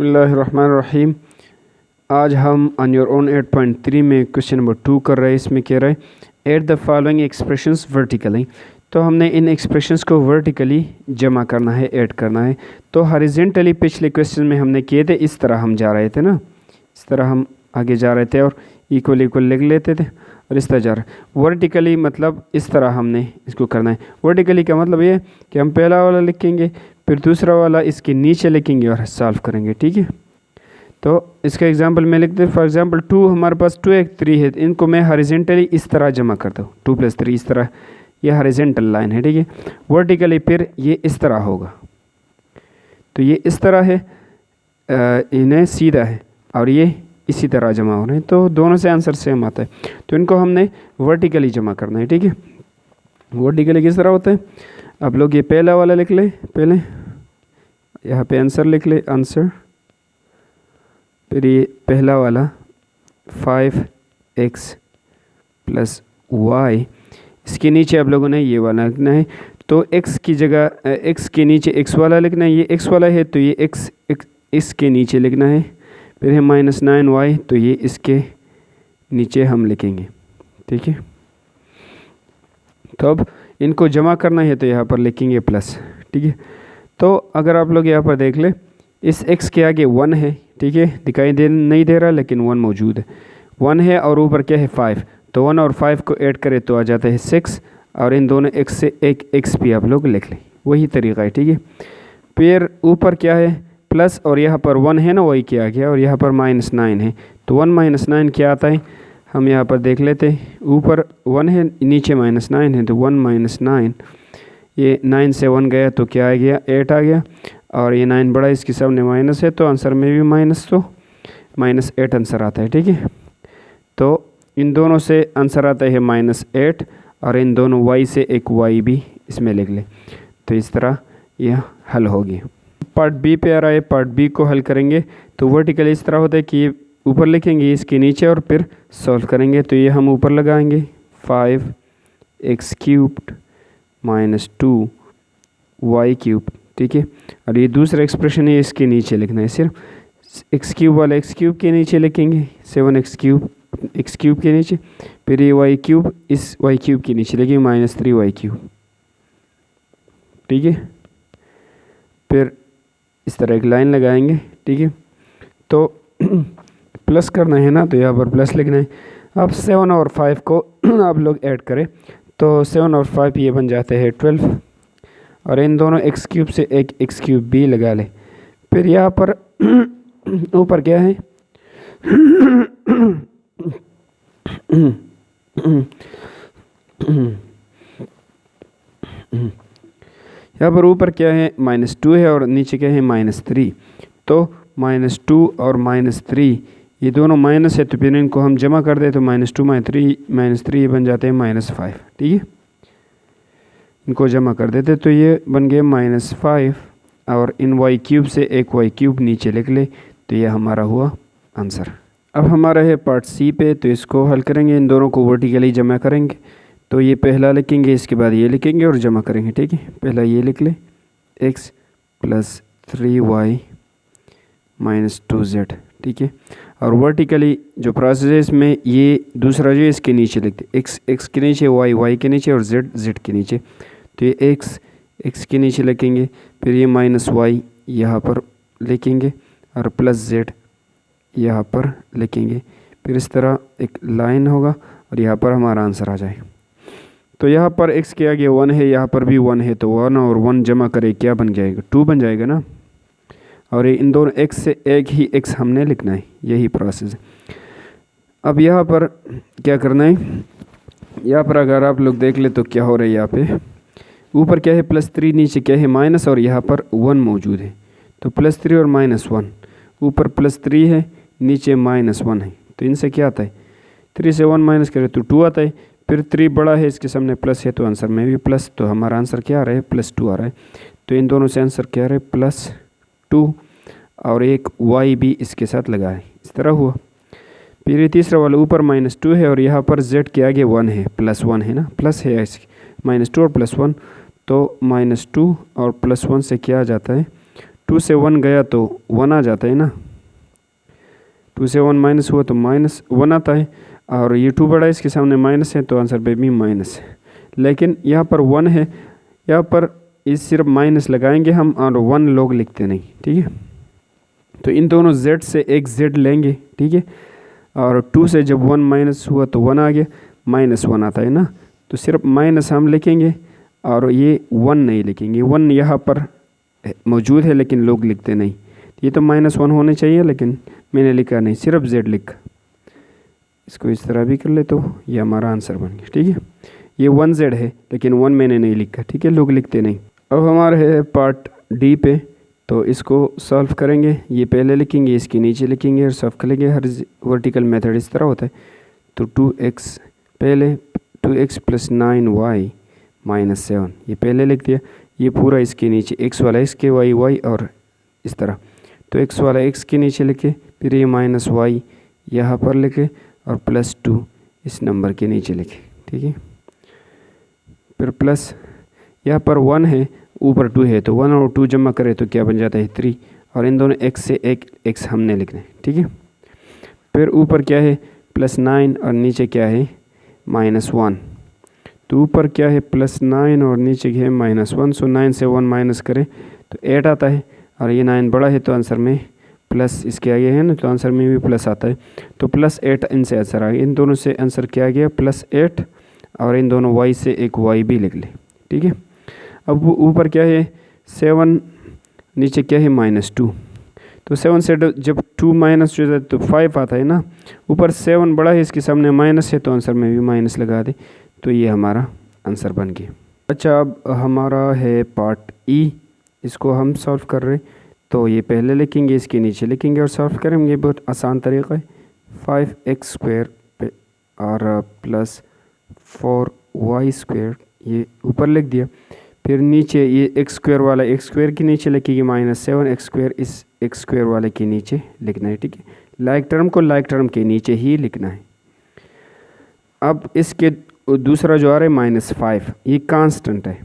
बिस्मिल्लाहिर्रहमानिर्रहीम। आज हम ऑन योर ओन 8.3 में क्वेश्चन नंबर 2 कर रहे हैं। इसमें कह रहा है add the following expressions vertically. तो हमने इन एक्सप्रेशंस को वर्टिकली जमा करना है, ऐड करना है। तो हॉरिजॉन्टली पिछले क्वेश्चन में हमने किए थे, इस तरह हम जा रहे थे ना, इस तरह हम आगे जा रहे थे और इक्वल इक्वल लिख लेते थे और इस तरह जा रहे। वर्टिकली मतलब इस तरह हमने इसको करना है। वर्टिकली का मतलब ये कि हम पहला वाला लिखेंगे, फिर दूसरा वाला इसके नीचे लिखेंगे और सॉल्व करेंगे। ठीक है, तो इसका एग्जांपल मैं लिखते हैं। फॉर एग्जांपल 2 हमारे पास 2 एक 3 है, इनको मैं हॉरिजॉन्टली इस तरह जमा करता हूँ, 2 + 3 इस तरह, ये हॉरिजॉन्टल लाइन है। ठीक है, वर्टिकली फिर ये इस तरह होगा, तो ये इस तरह है, इन्हें सीधा है और ये इसी तरह जमा हो रहे हैं, तो दोनों से आंसर सेम आता है। तो इनको हमने वर्टिकली जमा करना है। ठीक है, वर्टिकली किस तरह होता है, आप लोग ये पहला वाला लिख ले, पहले यहाँ पे आंसर लिख ले, आंसर, फिर ये पहला वाला 5x + y, इसके नीचे आप लोगों ने ये वाला लिखना है। तो x की जगह x के नीचे x वाला लिखना है, ये x वाला है तो ये x इसके नीचे लिखना है। फिर है -9y, तो ये इसके नीचे हम लिखेंगे। ठीक है, तो अब इनको जमा करना है तो यहाँ पर लिखेंगे प्लस। ठीक है, तो अगर आप लोग यहाँ पर देख ले, इस x के आगे 1 है। ठीक है, दिखाई नहीं दे रहा लेकिन 1 मौजूद है, 1 है और ऊपर क्या है 5, तो 1 और 5 को ऐड करें तो आ जाता है 6, और इन दोनों x से एक x भी आप लोग लिख लें, वही तरीका है। ठीक है, फिर ऊपर क्या है प्लस, और यहाँ पर 1 है ना, वही क्या आ गया, और यहाँ पर -9 है, तो 1 - 9 क्या आता है, हम यहाँ पर देख लेते हैं। ऊपर 1 है, नीचे -9 है, तो 1 - 9, ये 9 से 1 गया तो क्या आ गया, 8 आ गया, और ये 9 बड़ा, इसके सामने माइनस है तो आंसर में भी माइनस, तो -8 आंसर आता है। ठीक है, तो इन दोनों से आंसर आता है -8, और इन दोनों y से एक y भी इसमें लिख ले, तो इस तरह यह हल होगी। पार्ट बी पे आ रहा है, पार्ट बी को हल करेंगे तो वर्टिकली इस तरह होता है कि ऊपर लिखेंगे इसके नीचे और फिर सॉल्व करेंगे। तो ये हम ऊपर लगाएंगे 5x³ -2y³। ठीक है, और ये दूसरा एक्सप्रेशन है, इसके नीचे लिखना है, सिर्फ x³ वाला x³ के नीचे लिखेंगे, 7x³ x³ के नीचे, फिर ये y³ इस y³ के नीचे लिखेंगे, -3y³। ठीक है, फिर इस तरह एक लाइन लगाएंगे। ठीक है, तो प्लस करना है ना, तो यहाँ पर प्लस लिखना है। अब 7 और 5 को आप लोग ऐड करें तो 7 और 5 ये बन जाते हैं 12, और इन दोनों x³ से एक x³ भी लगा ले। फिर यहाँ पर ऊपर क्या है यहाँ पर ऊपर क्या है -2 है और नीचे क्या है -3, तो -2 और -3 ये दोनों माइनस है, तो फिर इनको हम जमा कर दे तो -2 - 3 बन जाते हैं -5। ठीक है, इनको जमा कर देते तो ये बन गए -5, और इन y³ से एक y³ नीचे लिख ले, तो ये हमारा हुआ आंसर। अब हमारा है पार्ट सी पे, तो इसको हल करेंगे, इन दोनों को वर्टिकली जमा करेंगे। तो ये पहला लिखेंगे, इसके बाद ये लिखेंगे और जमा करेंगे। ठीक है, पहला ये लिख ले, x + 3y - 2z। ठीक है, और वर्टिकली जो प्रोसेस है इसमें, ये दूसरा जो है इसके नीचे लिखते, x के नीचे, y के नीचे और z के नीचे। तो ये x के नीचे लिखेंगे, फिर ये -y यहाँ पर लिखेंगे और +z यहाँ पर लिखेंगे, फिर इस तरह एक लाइन होगा और यहाँ पर हमारा आंसर आ जाए। तो यहाँ पर x के आगे 1 है, यहाँ पर भी 1 है, तो 1 और 1 जमा करें क्या बन जाएगा, 2 बन जाएगा ना, और इन दोनों x से एक ही x हमने लिखना है, यही प्रोसेस है। अब यहाँ पर क्या करना है, यहाँ पर अगर आप लोग देख ले तो क्या हो रहा है, यहाँ पे ऊपर क्या है +3, नीचे क्या है माइनस, और यहाँ पर 1 मौजूद है, तो +3 और -1, ऊपर +3 है, नीचे -1 है, तो इनसे क्या आता है, 3 से 1 माइनस करें तो 2 आता है, फिर 3 बड़ा है, इसके सामने प्लस है तो आंसर में भी प्लस, तो हमारा आंसर क्या आ रहा है, +2 आ रहा है। तो इन दोनों से आंसर क्या आ रहा है, +2, और एक y भी इसके साथ लगा है, इस तरह हुआ। फिर ये तीसरा वाला ऊपर -2 है और यहाँ पर z के आगे 1 है, +1 है ना, प्लस है -2 और +1, तो -2 और +1 से क्या आ जाता है 2 से 1 गया तो 1 आ जाता है ना, 2 से 1 माइनस हुआ तो -1 आता है, और ये 2 बड़ा इसके सामने माइनस है तो आंसर पे भी माइनस है। लेकिन यहाँ पर 1 है, यहाँ पर इस सिर्फ माइनस लगाएंगे हम और 1 लोग लिखते नहीं, ठीक है। तो इन दोनों z से एक z लेंगे, ठीक है, और 2 से जब 1 माइनस हुआ तो 1 आ गया, -1 आता है ना, तो सिर्फ माइनस हम लिखेंगे और ये 1 नहीं लिखेंगे। 1 यहाँ पर मौजूद है लेकिन लोग लिखते नहीं, ये तो -1 होने चाहिए लेकिन मैंने लिखा नहीं, सिर्फ z लिखा। इसको इस तरह भी कर ले तो ये हमारा आंसर बन गया, ठीक है। ये 1z है लेकिन 1 मैंने नहीं लिखा, ठीक है, लोग लिखते नहीं। अब हमारा है पार्ट डी पे, तो इसको सॉल्व करेंगे। ये पहले लिखेंगे, इसके नीचे लिखेंगे और सॉल्व करेंगे। हर वर्टिकल मेथड इस तरह होता है। तो 2x पहले 2x + 9y - 7 ये पहले लिख दिया। ये पूरा इसके नीचे x वाला इसके y और इस तरह, तो x वाला x के नीचे लिखे, फिर ये -y यहाँ पर लिखे और +2 इस नंबर के नीचे लिखे, ठीक है। फिर प्लस यहाँ पर 1 है, ऊपर 2 है, तो 1 और 2 जमा करें तो क्या बन जाता है 3, और इन दोनों x से एक x हमने लिखना है, ठीक है। फिर ऊपर क्या है +9 और नीचे क्या है -1, तो ऊपर क्या है +9 और नीचे क्या है -1, सो 9 से 1 माइनस करें तो 8 आता है, और ये 9 बड़ा है तो आंसर में प्लस इसके आगे है ना, तो आंसर में भी प्लस आता है, तो +8 इनसे आंसर आ गया। इन दोनों से आंसर क्या आ गया +8, और इन दोनों y से एक y भी लिख ले, ठीक है। अब ऊपर क्या है 7, नीचे क्या है -2, तो 7 से जब 2 माइनस हो जाए तो 5 आता है ना, ऊपर 7 बड़ा है इसके सामने माइनस है तो आंसर में भी माइनस लगा दे, तो ये हमारा आंसर बन गया। अच्छा, अब हमारा है पार्ट ई, इसको हम सॉल्व कर रहे हैं। तो ये पहले लिखेंगे, इसके नीचे लिखेंगे और सॉल्व करेंगे। बहुत आसान तरीका है। 5x² पे और +4y² ये ऊपर लिख दिया। फिर नीचे ये x² वाला x² के नीचे लिखेंगे -7 x² इस x² वाले के नीचे लिखना है, ठीक है। लाइक टर्म को लाइक टर्म के नीचे ही लिखना है। अब इसके दूसरा जो आ रहा है -5, ये कांस्टेंट है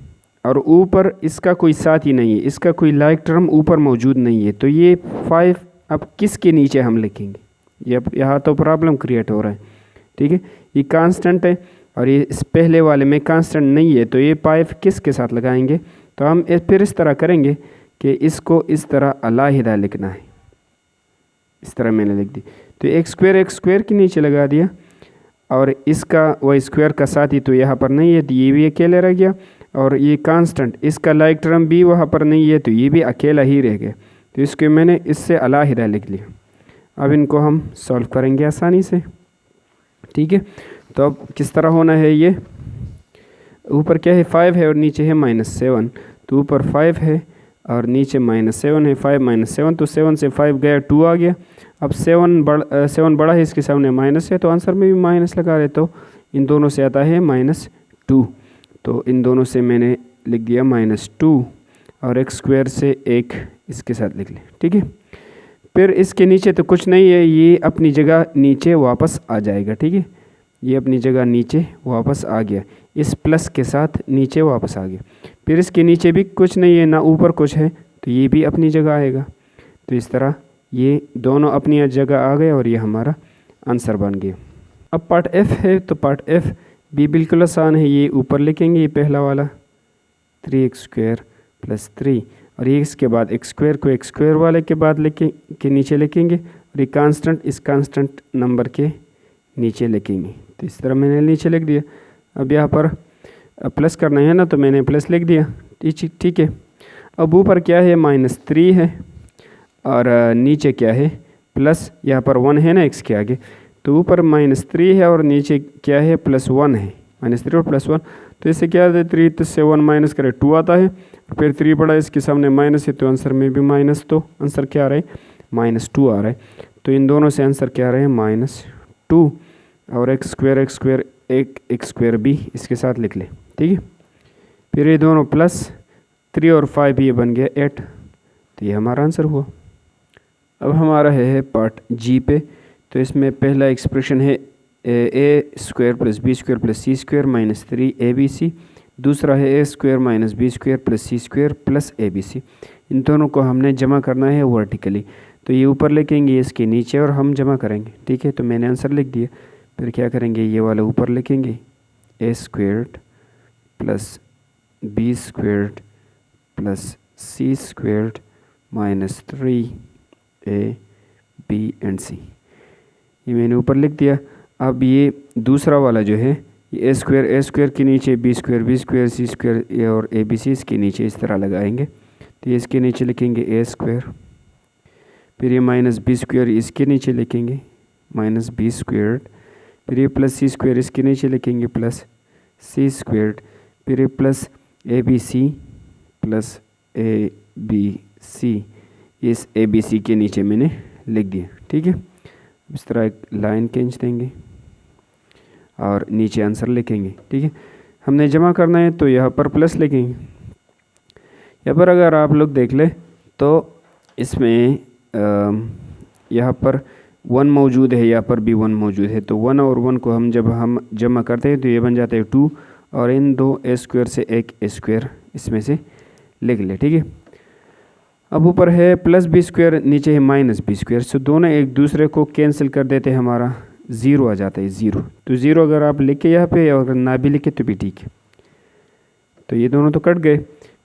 और ऊपर इसका कोई साथ ही नहीं है, इसका कोई लाइक टर्म ऊपर मौजूद नहीं है, तो ये 5 अब किसके नीचे हम लिखेंगे, ये अब यहाँ तो प्रॉब्लम क्रिएट हो रहा है, ठीक है। ये कांस्टेंट है और ये इस पहले वाले में कांस्टेंट नहीं है, तो ये 5 किसके साथ लगाएंगे, तो हम फिर इस तरह करेंगे कि इसको इस तरह अलहदा लिखना है। इस तरह मैंने लिख दी, तो x² के नीचे लगा दिया, और इसका y² का साथ ही तो यहाँ पर नहीं है, तो ये भी अकेला रह गया, और ये कांस्टेंट इसका लाइक टर्म भी वहाँ पर नहीं है, तो ये भी अकेला ही रह गया, तो इसको मैंने इससे अलहदा लिख लिया। अब इनको हम सॉल्व करेंगे आसानी से, ठीक है। तो अब किस तरह होना है, ये ऊपर क्या है 5 है और नीचे है -7, तो ऊपर 5 है और नीचे -7 है। 5 - 7 तो 7 से 5 गया 2 आ गया। अब 7 बड़ा है इसके सामने माइनस है, तो आंसर में भी माइनस लगा रहे, तो इन दोनों से आता है -2, तो इन दोनों से मैंने लिख दिया -2, और x² से एक इसके साथ लिख ले, ठीक है। फिर इसके नीचे तो कुछ नहीं है, ये अपनी जगह नीचे वापस आ जाएगा, ठीक है। ये अपनी जगह नीचे वापस आ गया, इस प्लस के साथ नीचे वापस आ गया। फिर इसके नीचे भी कुछ नहीं है, ना ऊपर कुछ है, तो ये भी अपनी जगह आएगा। तो इस तरह ये दोनों अपनी जगह आ गए और ये हमारा आंसर बन गया। अब पार्ट एफ है, तो पार्ट एफ भी बिल्कुल आसान है। ये ऊपर लिखेंगे, ये पहला वाला 3x² + 3, और ये इसके बाद x² को x² वाले के बाद के नीचे लिखेंगे, और ये कांस्टेंट इस कांस्टेंट नंबर के नीचे लिखेंगे। तो इस तरह मैंने नीचे लिख दिया। अब यहाँ पर प्लस करना है ना, तो मैंने प्लस लिख दिया, ठीक है। अब ऊपर क्या है -3 है और नीचे क्या है प्लस, यहाँ पर 1 है ना x के आगे, तो ऊपर -3 है और नीचे क्या है +1 है, -3 और +1, तो इससे क्या आता है 3 तो 7 माइनस करें 2 आता है, फिर 3 बड़ा इसके सामने माइनस है, तो आंसर में भी माइनस, तो आंसर क्या आ रहा है -2 आ रहा है। तो इन दोनों से आंसर क्या आ रहा है -2, और x² एक x² भी इसके साथ लिख ले, ठीक है। फिर ये दोनों +3 और 5 ये बन गया 8, तो ये हमारा आंसर हुआ। अब हमारा है पार्ट जी पे, तो इसमें पहला एक्सप्रेशन है a² + b² + c² - 3abc, दूसरा है a² - b² + c² + abc। इन दोनों को हमने जमा करना है वर्टिकली। तो ये ऊपर लिखेंगे, इसके नीचे और हम जमा करेंगे। ठीक है, तो मैंने आंसर लिख दिया। फिर क्या करेंगे, ये वाला ऊपर लिखेंगे a squared plus b squared plus c squared minus 3 b and c. ये मैंने ऊपर लिख दिया। अब ये दूसरा वाला जो है, ये ए स्क्वेयर के नीचे बी स्क्वेयर सी स्क्वेयर और ए बी सी इसके नीचे इस तरह लगाएंगे। तो ये इसके नीचे लिखेंगे ए स्क्वेयर, फिर ये माइनस बी स्क्वेयर इसके नीचे लिखेंगे माइनस बी स्क्वेयर्ड, फिर ये प्लस सी स्क्वेयर इसके नीचे लिखेंगे प्लस सी स्क्वेयर्ड, फिर ये plus A B C plus A B C, इस ए बी सी के नीचे मैंने लिख दिया। ठीक है, इस तरह एक लाइन खींच देंगे और नीचे आंसर लिखेंगे। ठीक है, हमने जमा करना है तो यहाँ पर प्लस लिखेंगे। यहाँ पर अगर आप लोग देख ले तो इसमें यहाँ पर 1 मौजूद है, यहाँ पर भी 1 मौजूद है। तो 1 और 1 को हम जब हम जमा करते हैं तो ये बन जाता है 2, और इन दो ए स्क्वेयर से एक ए स्क्वेयर इसमें से लिख ले। ठीक है, अब ऊपर है प्लस बी स्क्वेयर, नीचे है माइनस बी स्क्वेयर। सो दोनों एक दूसरे को कैंसिल कर देते हैं, हमारा 0 आ जाता है 0। तो 0 अगर आप लिखे यहाँ पे और अगर ना भी लिखे तो भी ठीक है। तो ये दोनों तो कट गए।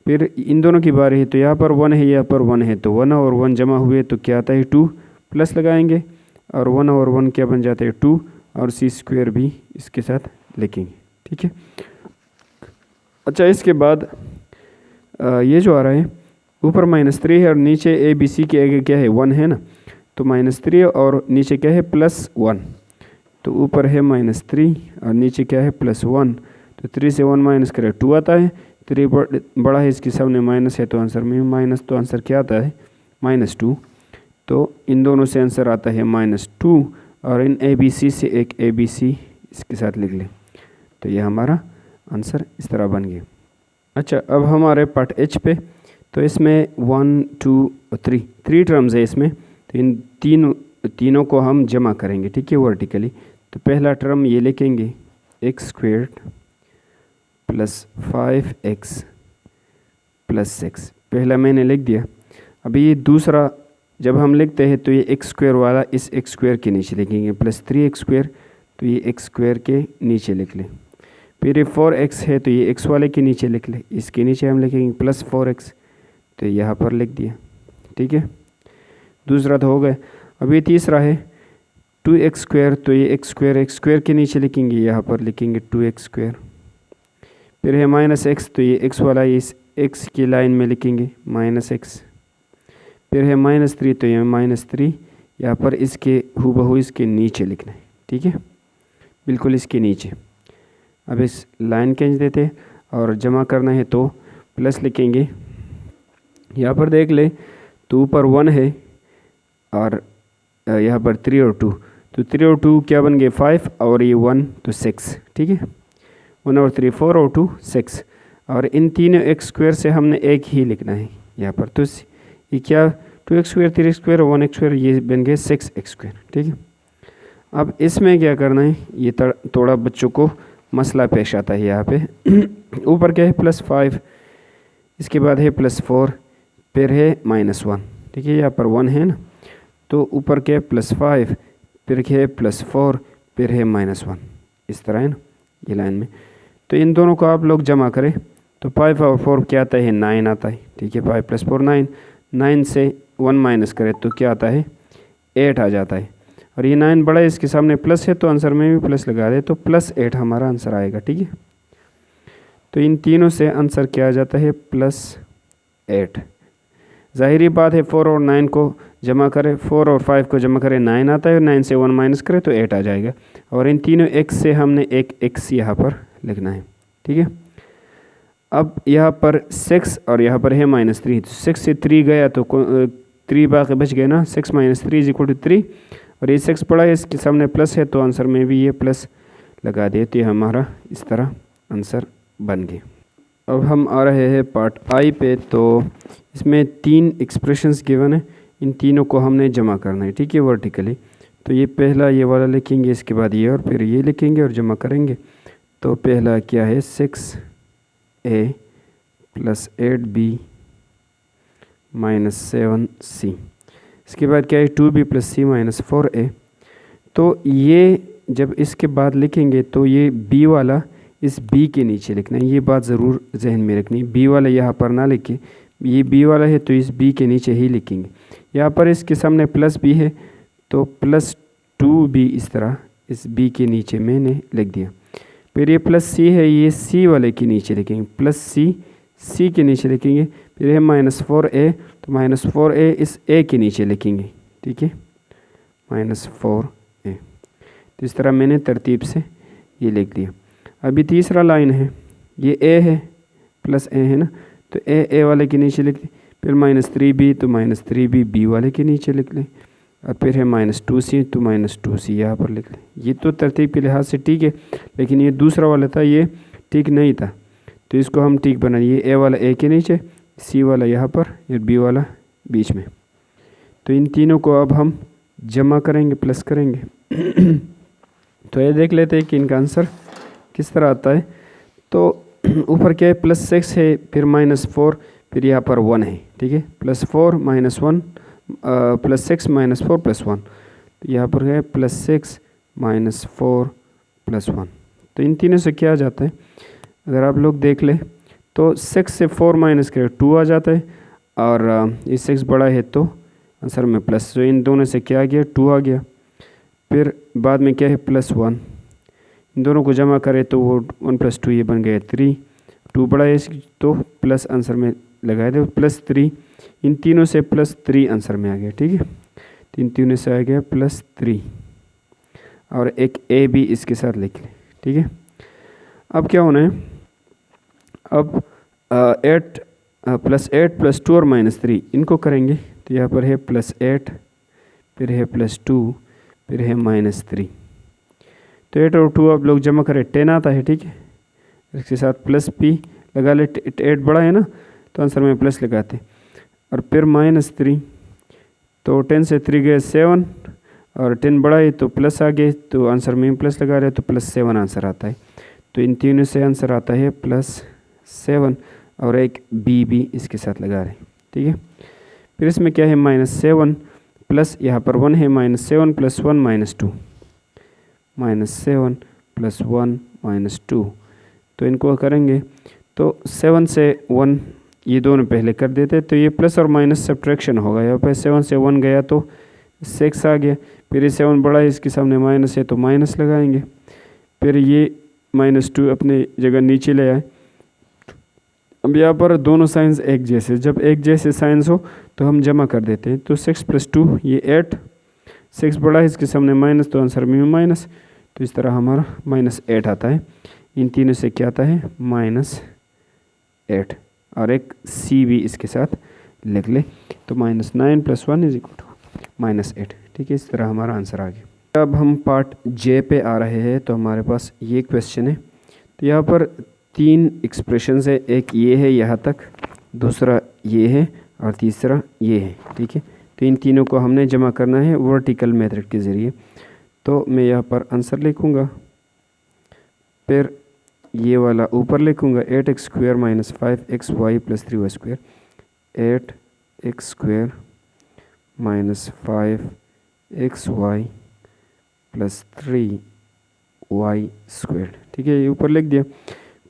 फिर इन दोनों की बारी है, तो यहाँ पर 1 है, यहाँ पर 1 है, तो 1 और 1 जमा हुए तो क्या आता है 2, प्लस लगाएंगे और 1 और 1 क्या बन जाता है 2, और सी स्क्वेयर भी इसके साथ लिखेंगे। ठीक है, अच्छा इसके बाद ये जो आ रहा है ऊपर -3 है और नीचे ए बी सी के आगे क्या है 1 है ना, तो -3 और नीचे क्या है +1। तो ऊपर है -3 और नीचे क्या है +1, तो 3 से 1 माइनस करें 2 आता है। 3 बड़ा है, इसके सामने माइनस है तो आंसर में माइनस, तो आंसर क्या आता है -2। तो इन दोनों से आंसर आता है -2, और इन ए बी सी से एक ए बी सी इसके साथ लिख लें। तो ये हमारा आंसर इस तरह बन गया। अच्छा, अब हमारे पार्ट एच पे, तो इसमें 1 2 3 टर्म्स है इसमें। तो इन तीनों को हम जमा करेंगे। ठीक है, वर्टिकली। तो पहला टर्म ये लिखेंगे x squared plus 5x plus 6, पहला मैंने लिख दिया। अभी ये दूसरा जब हम लिखते हैं तो ये एक्स स्क्वेयर वाला इस एक्स स्क्वेयर के नीचे लिखेंगे प्लस 3x स्क्वेयर, तो ये एक्स स्क्वेयर के नीचे लिख लें। फिर ये 4x है तो ये एक्स वाले के नीचे लिख ले, इसके नीचे हम लिखेंगे प्लस 4x, तो यहाँ पर लिख दिया। ठीक है, दूसरा तो हो गया। अब ये तीसरा है 2x स्क्वेयर, तो ये एक्स स्क्वेयर के नीचे लिखेंगे, यहाँ पर लिखेंगे 2x स्क्वेयर। फिर है -x, तो ये x वाला इस x की लाइन में लिखेंगे -x। फिर है -3, तो ये -3 यहाँ पर इसके हूबहू इसके नीचे लिखना है। ठीक है, बिल्कुल इसके नीचे। अब इस लाइन खींच देते और जमा करना है तो प्लस लिखेंगे। यहाँ पर देख ले तो ऊपर 1 है और यहाँ पर 3 और 2, तो 3 और 2 क्या बन गए 5, और ये 1 तो 6। ठीक है, 1 और 3 4 और 2 6, और इन तीनों एक्स स्क्वेयर से हमने एक ही लिखना है यहाँ पर। तो ये क्या 2x स्क्वेयर 3x स्क्वेयर और 1x स्क्वेयर, ये बन गए 6x स्क्वेयर। ठीक है, अब इसमें क्या करना है, ये थोड़ा बच्चों को मसला पेश आता है यहाँ पे। ऊपर क्या है +5, इसके बाद है +4, फिर है -1। ठीक है, यहाँ पर 1 है ना, तो ऊपर क्या है +5, फिर क्या है +4, फिर है -1, इस तरह है ना ये लाइन में। तो इन दोनों को आप लोग जमा करें तो 5 और 4 क्या आता है 9 आता है। ठीक है, 5 + 4 9, 9 से 1 माइनस करें तो क्या आता है 8 आ जाता है, और ये 9 बड़ा है, इसके सामने प्लस है तो आंसर में भी प्लस लगा दे, तो +8 हमारा आंसर आएगा। ठीक है, तो इन तीनों से आंसर क्या आ जाता है +8। ज़ाहिरी बात है 4 और 9 को जमा करें, 4 और 5 को जमा करें 9 आता है, 9 से 1 माइनस करें तो 8 आ जाएगा, और इन तीनों x से हमने एक x यहाँ पर लिखना है। ठीक है, अब यहाँ पर 6 और यहाँ पर है -3, तो 6 से 3 गया तो 3 बाकी बच गए ना, 6 - 3 = 3, और ये 6 पड़ा है, इसके सामने प्लस है तो आंसर में भी ये प्लस लगा देते हैं, हमारा इस तरह आंसर बन गया। अब हम आ रहे हैं पार्ट आई पे। तो इसमें 3 एक्सप्रेशंस गिवन है, इन तीनों को हमने जमा करना है। ठीक है, वर्टिकली। तो ये पहला ये वाला लिखेंगे, इसके बाद ये और फिर ये लिखेंगे और जमा करेंगे। तो पहला क्या है 6a + 8b -7c। इसके बाद क्या है 2b + c - 4a। तो ये जब इसके बाद लिखेंगे तो ये b वाला इस b के नीचे लिखना है, ये बात ज़रूर जहन में रखनी है। b वाला यहाँ पर ना लिखे, ये b वाला है तो इस b के नीचे ही लिखेंगे। यहाँ पर इसके सामने +b है तो +2b इस तरह इस b के नीचे मैंने लिख दिया। फिर ये +c है, ये c वाले के नीचे लिखेंगे, +c के नीचे लिखेंगे। फिर है -4a तो -4a इस a के नीचे लिखेंगे, ठीक है, -4a। तो इस तरह मैंने तरतीब से ये लिख दिया। अभी तीसरा लाइन है, ये a है +a है ना, तो a वाले के नीचे लिख दें। फिर -3b तो -3b b वाले के नीचे लिख लें। और फिर है -2c तो -2c यहाँ पर लिख लें। ये तो तरतीब के लिहाज से ठीक है, लेकिन ये दूसरा वाला था ये ठीक नहीं था, तो इसको हम ठीक बनाए। ये a वाला a के नीचे, c वाला यहाँ पर, और b वाला बीच में। तो इन तीनों को अब हम जमा करेंगे, प्लस करेंगे। तो ये देख लेते हैं कि इनका आंसर किस तरह आता है। तो ऊपर क्या है +6 है, फिर -4, फिर यहाँ पर 1 है, ठीक है, +4 - 1 +6 - 4 + 1। तो यहाँ पर है +6 - 4 + 1। तो इन तीनों से क्या आ जाता है, अगर आप लोग देख लें तो 6 से 4 माइनस करें 2 आ जाता है, और ये 6 बड़ा है तो आंसर में प्लस, तो इन दोनों से क्या आ गया 2 आ गया। फिर बाद में क्या है +1, इन दोनों को जमा करें तो वो 1 + 2 ये बन गया 3, 2 बड़ा है तो प्लस आंसर में लगाए थे +3। इन तीनों से +3 आंसर में आ गया, ठीक है, तो इन तीनों से आ गया +3, और एक a भी इसके साथ लिख लें, ठीक है। अब क्या होना है, अब 8 + 2 और -3 इनको करेंगे। तो यहाँ पर है +8, फिर है +2, फिर है -3। तो 8 और 2 आप लोग जमा करें 10 आता है, ठीक है, इसके साथ +p लगा ले, 8 बड़ा है ना तो आंसर में प्लस लगाते, और फिर -3, तो 10 से 3 गए 7, और 10 बड़ा है तो प्लस आ गए, तो आंसर में प्लस लगा रहे तो +7 आंसर आता है। तो इन तीनों से आंसर आता है +7, और एक b भी इसके साथ लगा रहे, ठीक है। फिर इसमें क्या है -7 प्लस यहाँ पर 1 है, -7 + 1 - 2, -7 + 1 - 2। तो इनको करेंगे तो 7 से 1 ये दोनों पहले कर देते, तो ये प्लस और माइनस सब्ट्रैक्शन होगा। यहाँ पर 7 से 1 गया तो 6 आ गया, फिर ये 7 बड़ा है इसके सामने माइनस है तो माइनस लगाएंगे। फिर ये -2 अपने जगह नीचे ले आए। अब यहाँ पर दोनों साइंस एक जैसे, जब एक जैसे साइंस हो तो हम जमा कर देते हैं। तो 6 + 2 ये 8, 6 बड़ा है इसके सामने माइनस तो आंसर में माइनस, तो इस तरह हमारा -8 आता है। इन तीनों से क्या आता है -8, और एक c भी इसके साथ लिख ले, तो -9 + 1 = -8, ठीक है। इस तरह हमारा आंसर आ गया। अब हम पार्ट जे पे आ रहे हैं, तो हमारे पास ये क्वेश्चन है। तो यहाँ पर 3 एक्सप्रेशंस है, एक ये है यहाँ तक, दूसरा ये है, और तीसरा ये है, ठीक है। तो इन तीनों को हमने जमा करना है वर्टिकल मेथड के ज़रिए। तो मैं यहाँ पर आंसर लिखूँगा, फिर ये वाला ऊपर लिखूँगा 8x² - 5xy + 3y², 8x² - 5xy + 3y², ठीक है, ये ऊपर लिख दिया।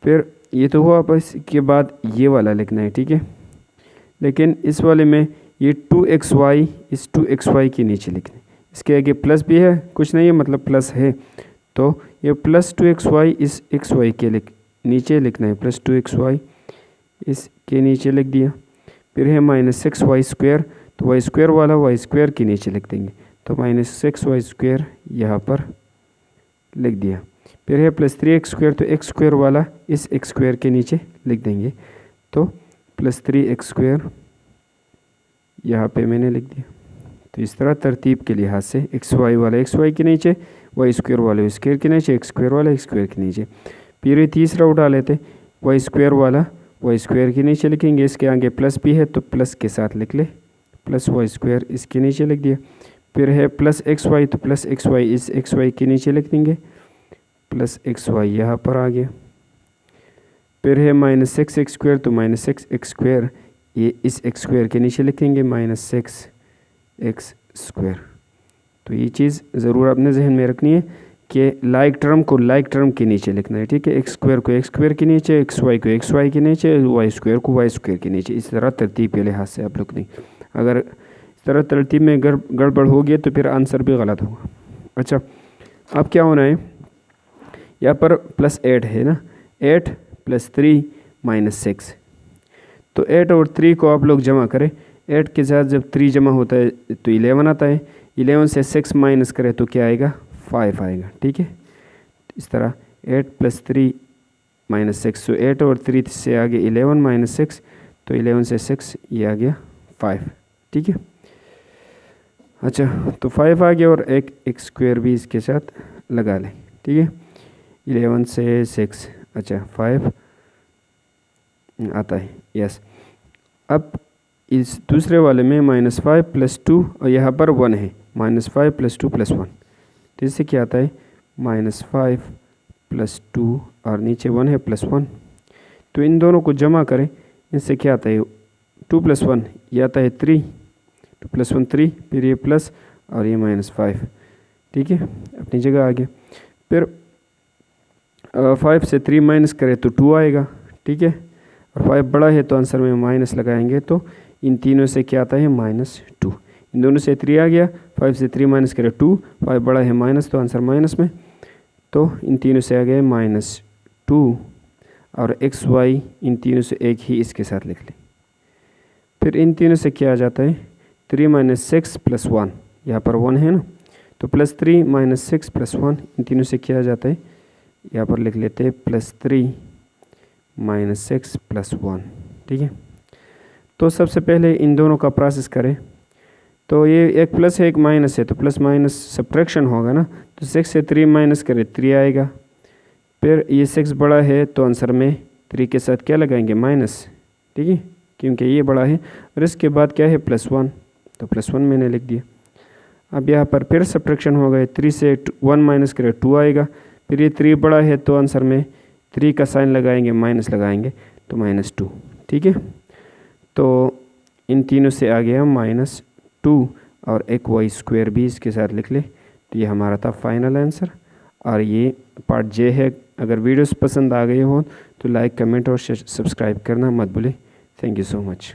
फिर ये तो हुआ, बस इसके बाद ये वाला लिखना है, ठीक है। लेकिन इस वाले में ये 2xy इस 2xy के नीचे लिखना है, इसके आगे प्लस भी है, कुछ नहीं है मतलब प्लस है, तो ये +2xy इस xy के नीचे लिखना है, +2xy इसके नीचे लिख दिया। फिर है -6y², तो y² वाला y² के नीचे लिख देंगे, तो -6y² यहाँ पर लिख दिया। फिर है +3x², तो x² वाला इस x² के नीचे लिख देंगे, तो +3x² यहाँ पे मैंने लिख दिया। तो इस तरह तरतीब के लिहाज से xy वाला xy के नीचे, y² वाले y² के नीचे, x² वाला x² के नीचे। फिर ये तीसरा उठा लेते, y² वाला y² के नीचे लिखेंगे, इसके आगे प्लस भी है तो प्लस के साथ लिख ले, +y² इसके नीचे लिख दिया। फिर है +xy, तो +xy इस xy के नीचे लिख देंगे, +xy यहाँ पर आ गया। फिर है -6x², तो -6x² ये इस एक्स स्क्वायर के नीचे लिखेंगे -6x²। तो ये चीज़ ज़रूर अपने जहन में रखनी है कि लाइक टर्म को लाइक टर्म के नीचे लिखना है, ठीक है। एक्स स्क्वायर को एक्स स्क्वायर के नीचे, एक्स वाई को एक्स वाई के नीचे, वाई स्क्वायर को वाई स्क्वायर के नीचे। इस तरह तरतीब के लिहाज से आप लोग नहीं, अगर इस तरह तरतीब में गड़बड़ हो गई तो फिर आंसर भी गलत होगा। अच्छा, अब क्या होना है, यहाँ पर +8 है ना, 8 + 3 -6। तो 8 और 3 को आप लोग जमा करें। 8 के साथ जब 3 जमा होता है तो 11 आता है। 11 से 6 माइनस करें तो क्या आएगा, 5 आएगा, ठीक है। इस तरह 8 + 3 -6, तो 8 और 3 से आगे 11 - 6, तो 11 से 6 ये आ गया 5, ठीक है। अच्छा, तो 5 आ गया और एक एक्स स्क्वायर भी इसके साथ लगा लें, ठीक है। 11 से 6, अच्छा 5 आता है, यस। अब इस दूसरे वाले में -5 + 2 और यहाँ पर 1 है, -5 + 2 + 1, तो इससे क्या आता है -5 + 2 और नीचे 1 है +1। तो इन दोनों को जमा करें, इससे क्या आता है 2 + 1 ये आता है 3, 2 + 1 3, फिर ये प्लस और ये -5, ठीक है, अपनी जगह आ गया। फिर 5 से 3 माइनस करें तो 2 आएगा, ठीक है। और 5 बड़ा है तो आंसर में माइनस लगाएंगे, तो इन तीनों से क्या आता है -2। इन दोनों से 3 आ गया, 5 से 3 माइनस करें 2, 5 बड़ा है माइनस तो आंसर माइनस में, तो इन तीनों से आ गए -2 और एक्स वाई इन तीनों से एक ही इसके साथ लिख लें। फिर इन तीनों से क्या आ जाता है 3 - 6 + 1, यहाँ पर 1 है ना, तो +3 - 6 + 1, इन तीनों से क्या आ जाता है, यहाँ पर लिख लेते हैं +3 - 6 + 1, ठीक है। तो सबसे पहले इन दोनों का प्रोसेस करें। तो ये एक प्लस है एक माइनस है, तो प्लस माइनस सब्ट्रैक्शन होगा ना, तो 6 से 3 माइनस करें 3 आएगा। फिर ये 6 बड़ा है तो आंसर में 3 के साथ क्या लगाएंगे माइनस, ठीक है, क्योंकि ये बड़ा है। और इसके बाद क्या है +1, तो +1 मैंने लिख दिया। अब यहाँ पर फिर सब्ट्रैक्शन होगा, 3 से 1 माइनस करें 2 आएगा। फिर ये 3 बड़ा है तो आंसर में 3 का साइन लगाएंगे, माइनस लगाएंगे तो -2, ठीक है। तो इन तीनों से आ गया -2 और एक वाई स्क्वायर भी इसके साथ लिख ले, तो ये हमारा था फाइनल आंसर। और ये पार्ट जे है। अगर वीडियोस पसंद आ गई हो तो लाइक, कमेंट और सब्सक्राइब करना मत भूलें। Thank you so much.